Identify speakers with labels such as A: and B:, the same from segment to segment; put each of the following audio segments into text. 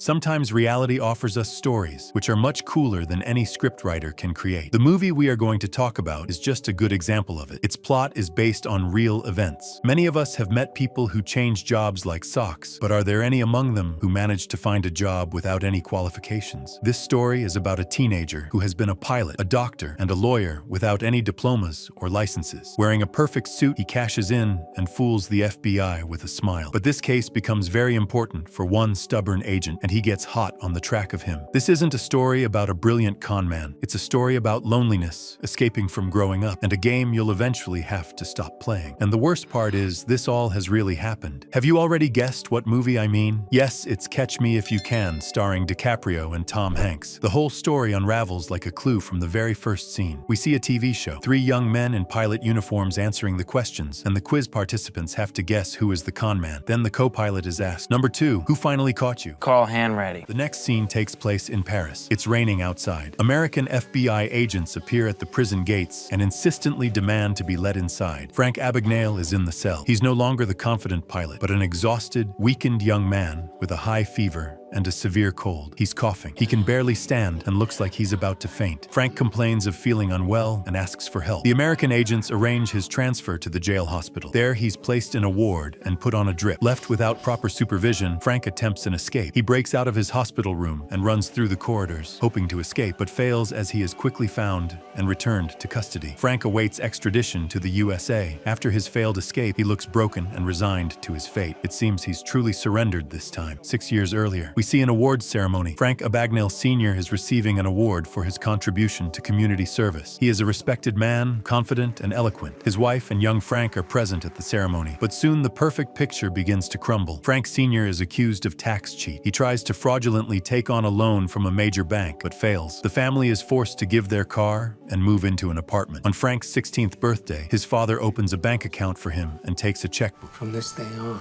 A: Sometimes reality offers us stories, which are much cooler than any scriptwriter can create. The movie we are going to talk about is just a good example of it. Its plot is based on real events. Many of us have met people who change jobs like socks, but are there any among them who managed to find a job without any qualifications? This story is about a teenager who has been a pilot, a doctor, and a lawyer without any diplomas or licenses. Wearing a perfect suit, he cashes in and fools the FBI with a smile. But this case becomes very important for one stubborn agent, and he gets hot on the track of him. This isn't a story about a brilliant con man. It's a story about loneliness, escaping from growing up, and a game you'll eventually have to stop playing. And the worst part is, this all has really happened. Have you already guessed what movie I mean? Yes, it's Catch Me If You Can, starring DiCaprio and Tom Hanks. The whole story unravels like a clue from the very first scene. We see a TV show, three young men in pilot uniforms answering the questions, and the quiz participants have to guess who is the con man. Then the co-pilot is asked, "Number 2, who finally caught you?"
B: Call hand ready.
A: The next scene takes place in Paris. It's raining outside. American FBI agents appear at the prison gates and insistently demand to be let inside. Frank Abagnale is in the cell. He's no longer the confident pilot, but an exhausted, weakened young man with a high fever and a severe cold. He's coughing. He can barely stand and looks like he's about to faint. Frank complains of feeling unwell and asks for help. The American agents arrange his transfer to the jail hospital. There, he's placed in a ward and put on a drip. Left without proper supervision, Frank attempts an escape. He breaks out of his hospital room and runs through the corridors, hoping to escape, but fails as he is quickly found and returned to custody. Frank awaits extradition to the USA. After his failed escape, he looks broken and resigned to his fate. It seems he's truly surrendered this time. 6 years earlier, we see an awards ceremony. Frank Abagnale Sr. is receiving an award for his contribution to community service. He is a respected man, confident and eloquent. His wife and young Frank are present at the ceremony, but soon the perfect picture begins to crumble. Frank Sr. is accused of tax cheat. He tries to fraudulently take on a loan from a major bank, but fails. The family is forced to give their car and move into an apartment. On Frank's 16th birthday, his father opens a bank account for him and takes a checkbook.
C: From this day on,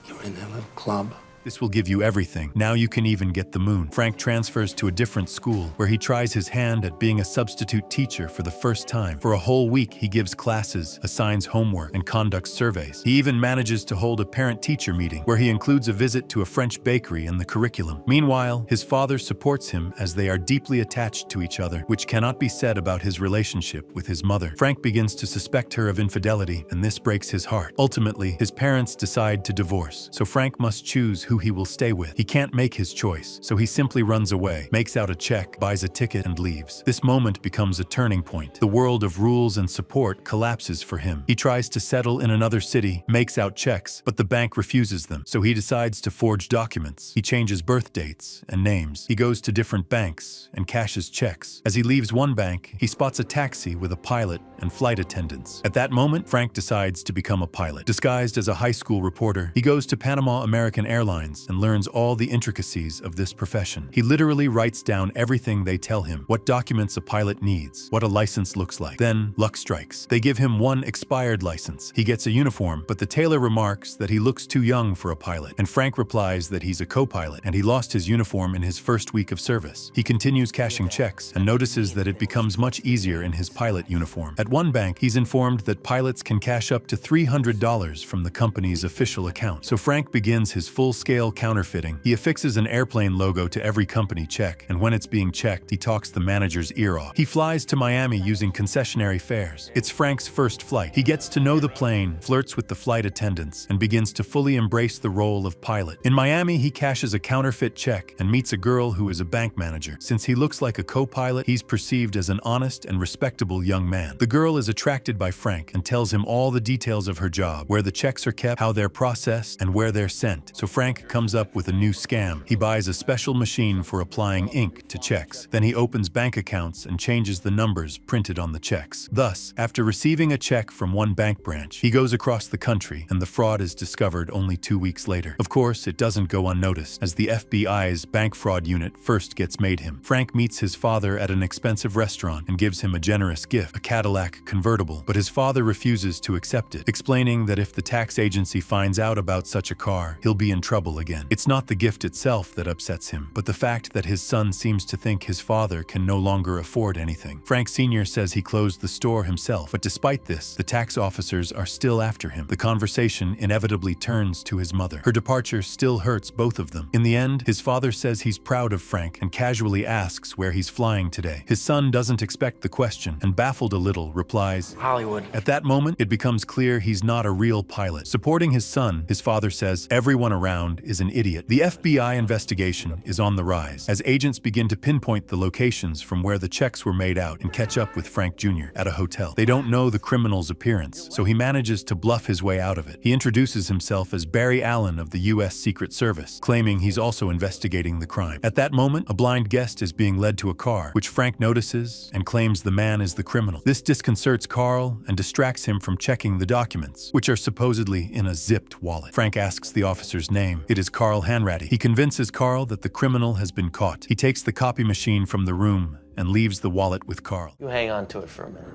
C: you're in a little club.
A: This will give you everything. Now you can even get the moon. Frank transfers to a different school, where he tries his hand at being a substitute teacher for the first time. For a whole week, he gives classes, assigns homework, and conducts surveys. He even manages to hold a parent-teacher meeting, where he includes a visit to a French bakery in the curriculum. Meanwhile, his father supports him as they are deeply attached to each other, which cannot be said about his relationship with his mother. Frank begins to suspect her of infidelity, and this breaks his heart. Ultimately, his parents decide to divorce, so Frank must choose who he will stay with. He can't make his choice, so he simply runs away, makes out a check, buys a ticket, and leaves. This moment becomes a turning point. The world of rules and support collapses for him. He tries to settle in another city, makes out checks, but the bank refuses them, so he decides to forge documents. He changes birth dates and names. He goes to different banks and cashes checks. As he leaves one bank, he spots a taxi with a pilot and flight attendants. At that moment, Frank decides to become a pilot. Disguised as a high school reporter, he goes to Panama American Airlines and learns all the intricacies of this profession. He literally writes down everything they tell him, what documents a pilot needs, what a license looks like. Then, luck strikes. They give him one expired license. He gets a uniform, but the tailor remarks that he looks too young for a pilot, and Frank replies that he's a co-pilot, and he lost his uniform in his first week of service. He continues cashing checks, and notices that it becomes much easier in his pilot uniform. At one bank, he's informed that pilots can cash up to $300 from the company's official account. So Frank begins his full-scale counterfeiting. He affixes an airplane logo to every company check, and when it's being checked, he talks the manager's ear off. He flies to Miami using concessionary fares. It's Frank's first flight. He gets to know the plane, flirts with the flight attendants, and begins to fully embrace the role of pilot. In Miami, he cashes a counterfeit check and meets a girl who is a bank manager. Since he looks like a co-pilot, he's perceived as an honest and respectable young man. The girl is attracted by Frank and tells him all the details of her job, where the checks are kept, how they're processed, and where they're sent. So Frank comes up with a new scam. He buys a special machine for applying ink to checks. Then he opens bank accounts and changes the numbers printed on the checks. Thus, after receiving a check from one bank branch, he goes across the country, and the fraud is discovered only 2 weeks later. Of course, it doesn't go unnoticed, as the FBI's bank fraud unit first gets made him. Frank meets his father at an expensive restaurant and gives him a generous gift, a Cadillac convertible, but his father refuses to accept it, explaining that if the tax agency finds out about such a car, he'll be in trouble. trouble again. It's not the gift itself that upsets him, but the fact that his son seems to think his father can no longer afford anything. Frank Sr. says he closed the store himself, but despite this, the tax officers are still after him. The conversation inevitably turns to his mother. Her departure still hurts both of them. In the end, his father says he's proud of Frank and casually asks where he's flying today. His son doesn't expect the question and, baffled a little, replies,
C: Hollywood.
A: At that moment, it becomes clear he's not a real pilot. Supporting his son, his father says everyone around is an idiot. The FBI investigation is on the rise as agents begin to pinpoint the locations from where the checks were made out and catch up with Frank Jr. at a hotel. They don't know the criminal's appearance, so he manages to bluff his way out of it. He introduces himself as Barry Allen of the U.S. Secret Service, claiming he's also investigating the crime. At that moment, a blind guest is being led to a car, which Frank notices and claims the man is the criminal. This disconcerts Carl and distracts him from checking the documents, which are supposedly in a zipped wallet. Frank asks the officer's name. It is Carl Hanratty. He convinces Carl that the criminal has been caught. He takes the copy machine from the room and leaves the wallet with Carl.
C: You hang on to it for a minute.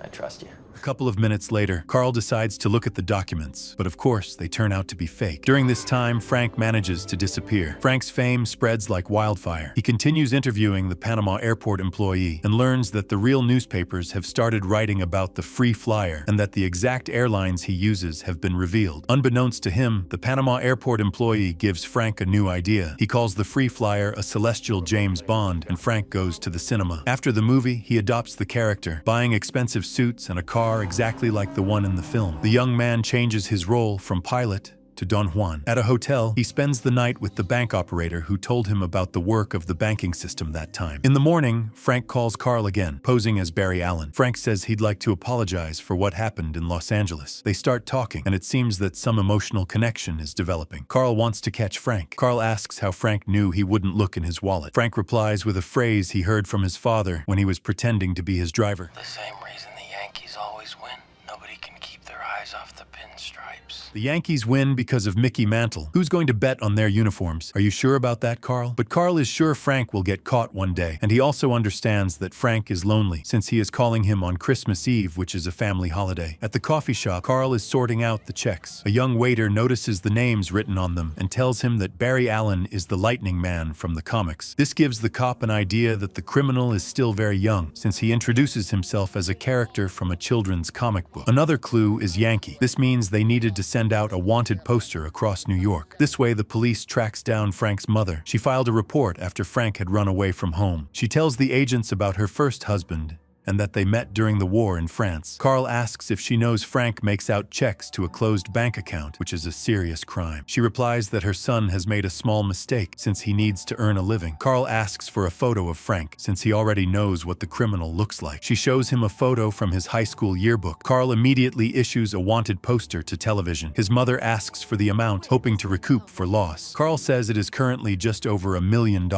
C: I trust you.
A: A couple of minutes later, Carl decides to look at the documents, but of course, they turn out to be fake. During this time, Frank manages to disappear. Frank's fame spreads like wildfire. He continues interviewing the Panama airport employee and learns that the real newspapers have started writing about the free flyer and that the exact airlines he uses have been revealed. Unbeknownst to him, the Panama airport employee gives Frank a new idea. He calls the free flyer a celestial James Bond, and Frank goes to the cinema. After the movie, he adopts the character, buying expensive suits and a car exactly like the one in the film. The young man changes his role from pilot to Don Juan. At a hotel, he spends the night with the bank operator who told him about the work of the banking system that time. In the morning, Frank calls Carl again, posing as Barry Allen. Frank says he'd like to apologize for what happened in Los Angeles. They start talking, and it seems that some emotional connection is developing. Carl wants to catch Frank. Carl asks how Frank knew he wouldn't look in his wallet. Frank replies with a phrase he heard from his father when he was pretending to be his driver.
C: The same reason the Yankees always win. Nobody can keep their eyes off the pinstripes.
A: The Yankees win because of Mickey Mantle. Who's going to bet on their uniforms? Are you sure about that, Carl? But Carl is sure Frank will get caught one day, and he also understands that Frank is lonely since he is calling him on Christmas Eve, which is a family holiday. At the coffee shop, Carl is sorting out the checks. A young waiter notices the names written on them and tells him that Barry Allen is the Lightning Man from the comics. This gives the cop an idea that the criminal is still very young, since he introduces himself as a character from a children's comic book. Another clue is Yankee. This means they needed to send out a wanted poster across New York. This way, the police tracks down Frank's mother. She filed a report after Frank had run away from home. She tells the agents about her first husband and that they met during the war in France. Carl asks if she knows Frank makes out checks to a closed bank account, which is a serious crime. She replies that her son has made a small mistake since he needs to earn a living. Carl asks for a photo of Frank since he already knows what the criminal looks like. She shows him a photo from his high school yearbook. Carl immediately issues a wanted poster to television. His mother asks for the amount, hoping to recoup for loss. Carl says it is currently just over $1 million.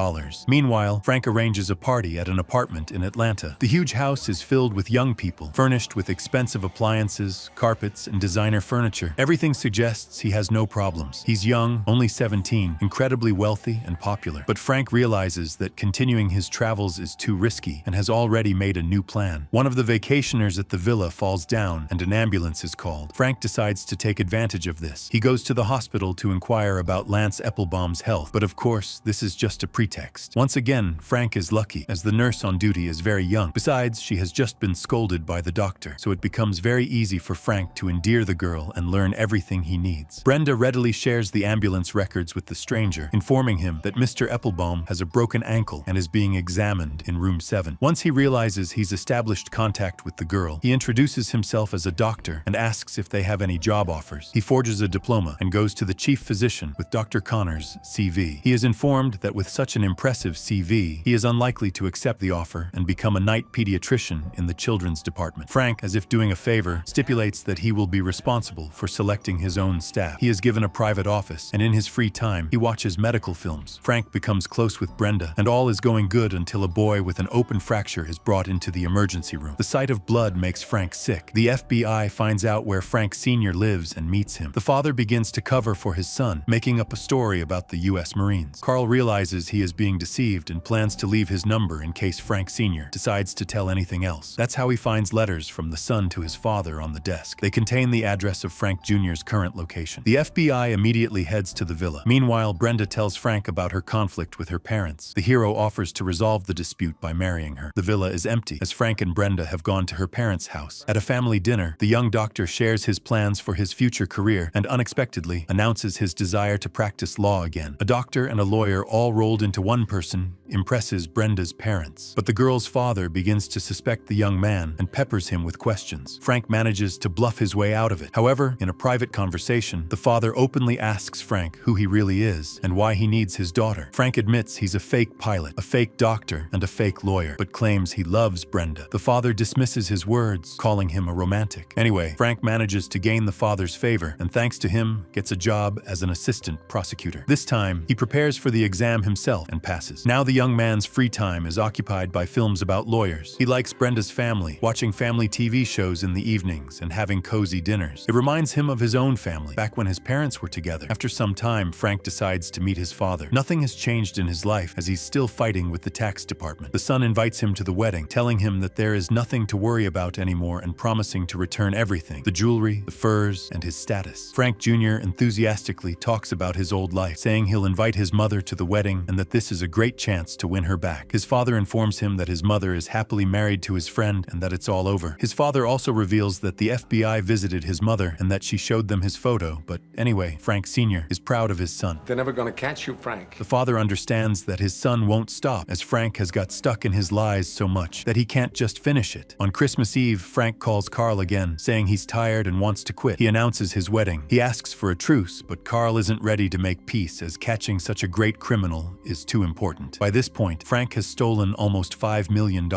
A: Meanwhile, Frank arranges a party at an apartment in Atlanta. The huge house is filled with young people, furnished with expensive appliances, carpets, and designer furniture. Everything suggests he has no problems. He's young, only 17, incredibly wealthy and popular. But Frank realizes that continuing his travels is too risky and has already made a new plan. One of the vacationers at the villa falls down and an ambulance is called. Frank decides to take advantage of this. He goes to the hospital to inquire about Lance Eppelbaum's health, but of course, this is just a pretext. Once again, Frank is lucky, as the nurse on duty is very young. Besides, she has just been scolded by the doctor, so it becomes very easy for Frank to endear the girl and learn everything he needs. Brenda readily shares the ambulance records with the stranger, informing him that Mr. Eppelbaum has a broken ankle and is being examined in room 7. Once he realizes he's established contact with the girl, he introduces himself as a doctor and asks if they have any job offers. He forges a diploma and goes to the chief physician with Dr. Connor's CV. He is informed that with such an impressive CV, he is unlikely to accept the offer and become a night pediatrician in the children's department. Frank, as if doing a favor, stipulates that he will be responsible for selecting his own staff. He is given a private office, and in his free time, he watches medical films. Frank becomes close with Brenda, and all is going good until a boy with an open fracture is brought into the emergency room. The sight of blood makes Frank sick. The FBI finds out where Frank Sr. lives and meets him. The father begins to cover for his son, making up a story about the U.S. Marines. Carl realizes he is being deceived and plans to leave his number in case Frank Sr. decides to tell anything everything else. That's how he finds letters from the son to his father on the desk. They contain the address of Frank Jr.'s current location. The FBI immediately heads to the villa. Meanwhile, Brenda tells Frank about her conflict with her parents. The hero offers to resolve the dispute by marrying her. The villa is empty, as Frank and Brenda have gone to her parents' house. At a family dinner, the young doctor shares his plans for his future career and unexpectedly announces his desire to practice law again. A doctor and a lawyer all rolled into one person impresses Brenda's parents. But the girl's father begins to suspect the young man and peppers him with questions. Frank manages to bluff his way out of it. However, in a private conversation, the father openly asks Frank who he really is and why he needs his daughter. Frank admits he's a fake pilot, a fake doctor, and a fake lawyer, but claims he loves Brenda. The father dismisses his words, calling him a romantic. Anyway, Frank manages to gain the father's favor and thanks to him, gets a job as an assistant prosecutor. This time, he prepares for the exam himself and passes. Now the young man's free time is occupied by films about lawyers. He likes Brenda's family, watching family TV shows in the evenings and having cozy dinners. It reminds him of his own family, back when his parents were together. After some time, Frank decides to meet his father. Nothing has changed in his life as he's still fighting with the tax department. The son invites him to the wedding, telling him that there is nothing to worry about anymore and promising to return everything: the jewelry, the furs, and his status. Frank Jr. enthusiastically talks about his old life, saying he'll invite his mother to the wedding and that this is a great chance to win her back. His father informs him that his mother is happily married to his friend and that it's all over. His father also reveals that the FBI visited his mother and that she showed them his photo, but anyway, Frank Sr. is proud of his son.
B: They're never gonna catch you, Frank.
A: The father understands that his son won't stop, as Frank has got stuck in his lies so much that he can't just finish it. On Christmas Eve, Frank calls Carl again, saying he's tired and wants to quit. He announces his wedding. He asks for a truce, but Carl isn't ready to make peace, as catching such a great criminal is too important. By this point, Frank has stolen almost $5 million.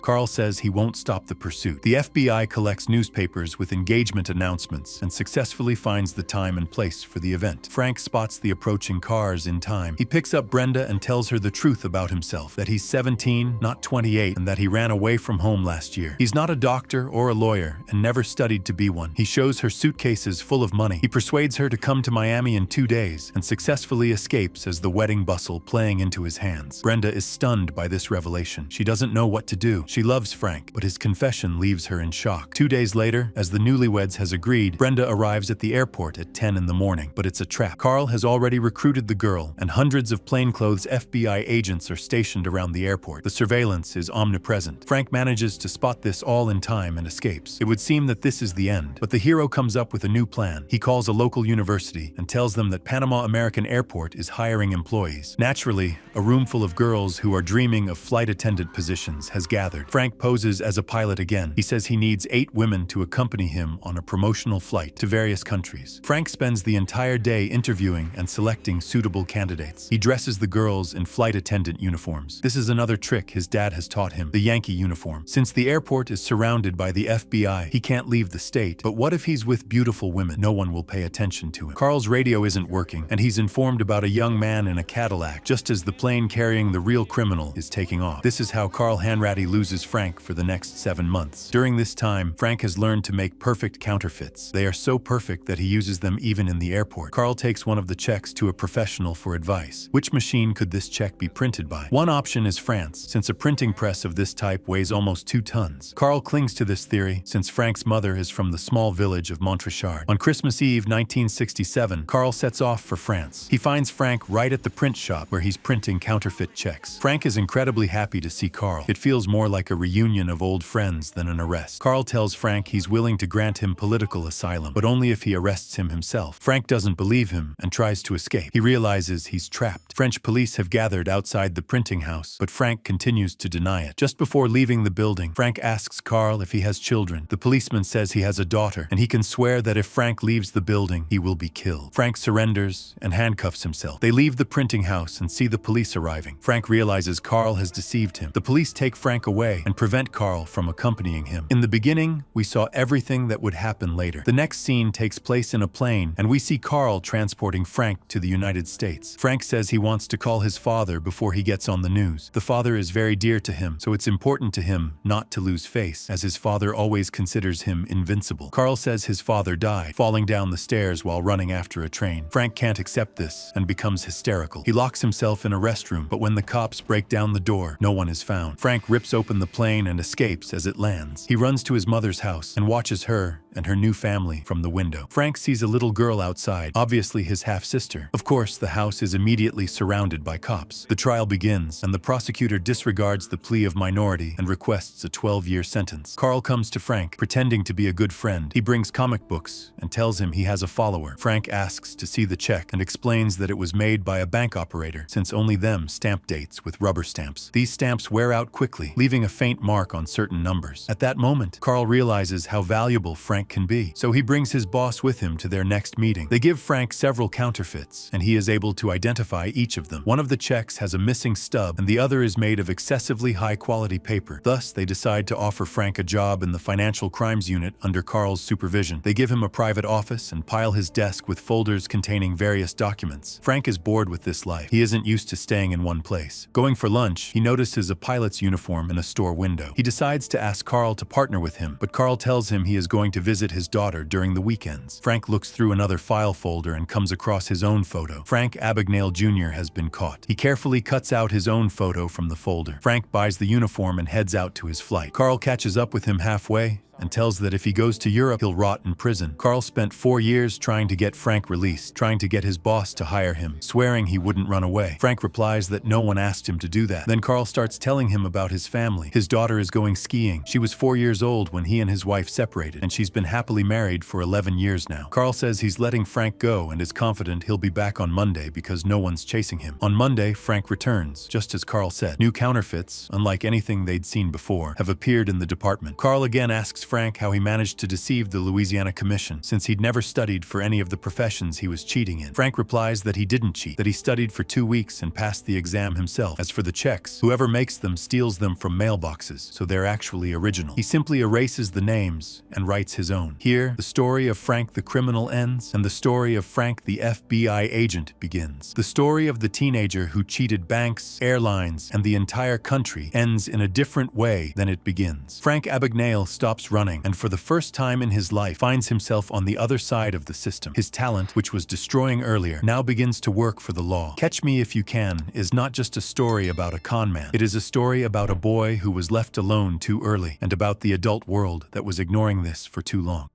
A: Carl says he won't stop the pursuit. The FBI collects newspapers with engagement announcements and successfully finds the time and place for the event. Frank spots the approaching cars in time. He picks up Brenda and tells her the truth about himself, that he's 17, not 28, and that he ran away from home last year. He's not a doctor or a lawyer and never studied to be one. He shows her suitcases full of money. He persuades her to come to Miami in 2 days and successfully escapes as the wedding bustle playing into his hands. Brenda is stunned by this revelation. She doesn't know what to do. She loves Frank, but his confession leaves her in shock. 2 days later, as the newlyweds has agreed, Brenda arrives at the airport at 10 in the morning, but it's a trap. Carl has already recruited the girl, and hundreds of plainclothes FBI agents are stationed around the airport. The surveillance is omnipresent. Frank manages to spot this all in time and escapes. It would seem that this is the end, but the hero comes up with a new plan. He calls a local university and tells them that Panama American Airport is hiring employees. Naturally, a room full of girls who are dreaming of flight attendant positions has gathered. Frank poses as a pilot again. He says he needs 8 women to accompany him on a promotional flight to various countries. Frank spends the entire day interviewing and selecting suitable candidates. He dresses the girls in flight attendant uniforms. This is another trick his dad has taught him, the Yankee uniform. Since the airport is surrounded by the FBI, he can't leave the state. But what if he's with beautiful women? No one will pay attention to him. Carl's radio isn't working, and he's informed about a young man in a Cadillac, just as the plane carrying the real criminal is taking off. This is how Carl Hanratty loses Frank for the next 7 months. During this time, Frank has learned to make perfect counterfeits. They are so perfect that he uses them even in the airport. Carl takes one of the checks to a professional for advice. Which machine could this check be printed by? One option is France, since a printing press of this type weighs almost 2 tons. Carl clings to this theory, since Frank's mother is from the small village of Montrechard. On Christmas Eve 1967, Carl sets off for France. He finds Frank right at the print shop where he's printing counterfeit checks. Frank is incredibly happy to see Carl. It feels more like a reunion of old friends than an arrest. Carl tells Frank he's willing to grant him political asylum, but only if he arrests him himself. Frank doesn't believe him and tries to escape. He realizes he's trapped. French police have gathered outside the printing house, but Frank continues to deny it. Just before leaving the building, Frank asks Carl if he has children. The policeman says he has a daughter, and he can swear that if Frank leaves the building, he will be killed. Frank surrenders and handcuffs himself. They leave the printing house and see the police arriving. Frank realizes Carl has deceived him. The police take Frank away and prevent Carl from accompanying him. In the beginning, we saw everything that would happen later. The next scene takes place in a plane, and we see Carl transporting Frank to the United States. Frank says he wants to call his father before he gets on the news. The father is very dear to him, so it's important to him not to lose face, as his father always considers him invincible. Carl says his father died, falling down the stairs while running after a train. Frank can't accept this and becomes hysterical. He locks himself in a restroom, but when the cops break down the door, no one is found. Frank rips open the plane and escapes as it lands. He runs to his mother's house and watches her and her new family from the window. Frank sees a little girl outside, obviously his half-sister. Of course, the house is immediately surrounded by cops. The trial begins, and the prosecutor disregards the plea of minority and requests a 12-year sentence. Carl comes to Frank, pretending to be a good friend. He brings comic books and tells him he has a follower. Frank asks to see the check and explains that it was made by a bank operator, since only them stamp dates with rubber stamps. These stamps wear out quickly, leaving a faint mark on certain numbers. At that moment, Carl realizes how valuable Frank can be, so he brings his boss with him to their next meeting. They give Frank several counterfeits, and he is able to identify each of them. One of the checks has a missing stub, and the other is made of excessively high-quality paper. Thus, they decide to offer Frank a job in the financial crimes unit under Carl's supervision. They give him a private office and pile his desk with folders containing various documents. Frank is bored with this life. He isn't used to staying in one place. Going for lunch, he notices a pilot's uniform in a store window. He decides to ask Carl to partner with him, but Carl tells him he is going to visit his daughter during the weekends. Frank looks through another file folder and comes across his own photo. Frank Abagnale Jr. has been caught. He carefully cuts out his own photo from the folder. Frank buys the uniform and heads out to his flight. Carl catches up with him halfway and tells that if he goes to Europe, he'll rot in prison. Carl spent 4 years trying to get Frank released, trying to get his boss to hire him, swearing he wouldn't run away. Frank replies that no one asked him to do that. Then Carl starts telling him about his family. His daughter is going skiing. She was 4 years old when he and his wife separated, and she's been happily married for 11 years now. Carl says he's letting Frank go and is confident he'll be back on Monday because no one's chasing him. On Monday, Frank returns, just as Carl said. New counterfeits, unlike anything they'd seen before, have appeared in the department. Carl again asks Frank how he managed to deceive the Louisiana Commission, since he'd never studied for any of the professions he was cheating in. Frank replies that he didn't cheat, that he studied for 2 weeks and passed the exam himself. As for the checks, whoever makes them steals them from mailboxes, so they're actually original. He simply erases the names and writes his own. Here, the story of Frank the criminal ends, and the story of Frank the FBI agent begins. The story of the teenager who cheated banks, airlines, and the entire country ends in a different way than it begins. Frank Abagnale stops running, and for the first time in his life finds himself on the other side of the system. His talent, which was destroying earlier, now begins to work for the law. Catch Me If You Can is not just a story about a con man. It is a story about a boy who was left alone too early, and about the adult world that was ignoring this for too long.